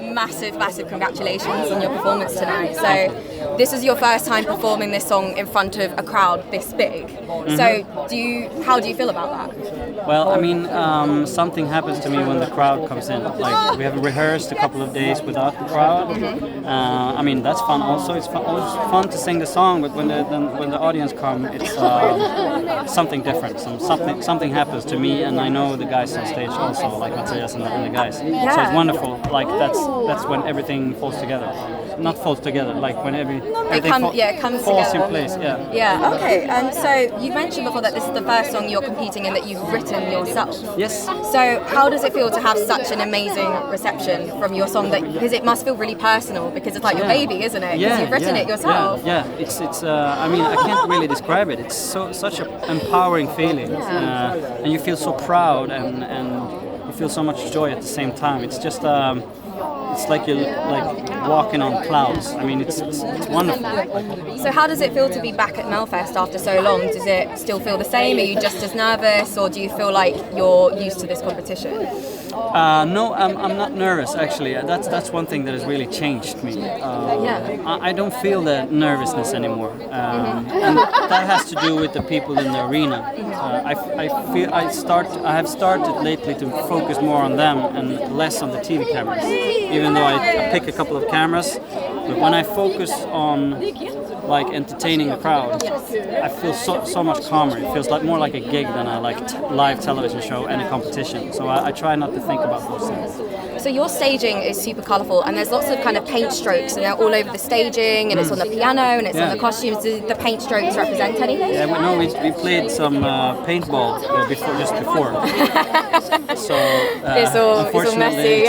massive congratulations on your performance tonight. So this was your first time performing this song in front of a crowd this big. So how do you feel about that? Well, I mean, something happens to me when the crowd comes in. Like, we have rehearsed a couple of days without the crowd. I mean, that's fun also. It's fun to sing the song, but when the audience come, it's something different. Something happens to me, and I know the guys on stage also, like Matthias and the guys. Yeah. So it's wonderful. Like, that's when everything falls together. Not falls together, like when everything comes falls together. in place. Yeah. Okay. So you mentioned before that this is the first song you're competing in that you've written yourself. Yes. So how does it feel to have such an amazing reception from your song? Because it must feel really personal, because it's like your baby, isn't it? Because you've written it yourself. Yeah. It's. I mean, I can't really describe it. It's such an empowering feeling, and you feel so proud and you feel so much joy at the same time. It's just. It's like you're walking on clouds. I mean, it's wonderful. So how does it feel to be back at Melfest after so long? Does it still feel the same? Are you just as nervous, or do you feel like you're used to this competition? No, I'm not nervous actually. That's one thing that has really changed me. I don't feel the nervousness anymore, and that has to do with the people in the arena. I have started lately to focus more on them and less on the TV cameras. Even though I pick a couple of cameras, but when I focus on like entertaining the crowd, I feel so much calmer. It feels more like a gig than a live television show and a competition. So I try not to think about those things. So your staging is super colourful, and there's lots of kind of paint strokes, and they're all over the staging, and it's on the piano, and it's on the costumes. Do the paint strokes represent anything? Yeah, we played some paintball just before. So it's all messy.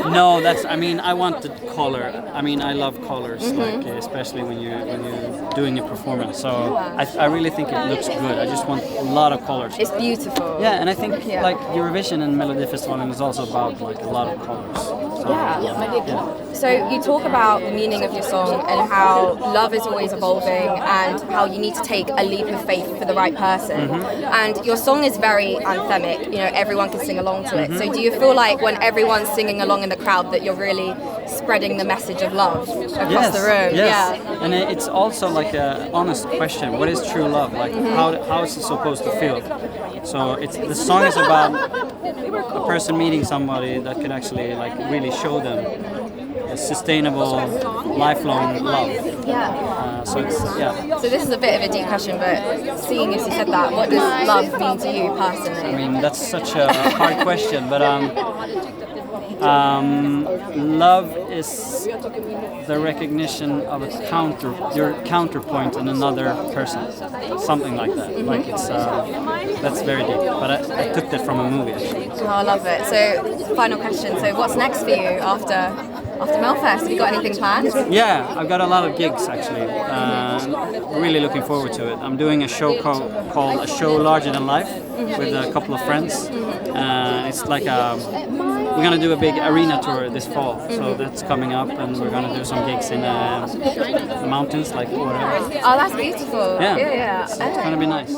No, I mean, I wanted color. I mean, I love colors, like especially when you're doing a performance. So I really think it looks good. I just want a lot of colors. It's beautiful. Yeah, and I think like Eurovision and Melodifestivalen is also about like a lot of colors. So, So you talk about the meaning of your song and how love is always evolving and how you need to take a leap of faith for the right person. And your song is very anthemic. You know, everyone can sing along to it. So do you feel like when everyone's singing along in the crowd that you're really spreading the message of love across the room? Yes. Yeah. And it's also like an honest question. What is true love? Like how is it supposed to feel? So the song is about a person meeting somebody that can actually like really show them a sustainable, lifelong love. So this is a bit of a deep question, but seeing as you said that, what does love mean to you personally? I mean, that's such a hard question, but love is the recognition of your counterpoint in another person, something like that. Like that's very deep. But I took that from a movie actually. Oh, I love it. So, final question. So, what's next for you after Melfest? Have you got anything planned? Yeah, I've got a lot of gigs actually. Really looking forward to it. I'm doing a show called A Show Larger Than Life with a couple of friends. It's like we're gonna do a big arena tour this fall, so that's coming up, and we're gonna do some gigs in the mountains, like whatever. Oh, that's beautiful. Yeah. It's gonna be nice.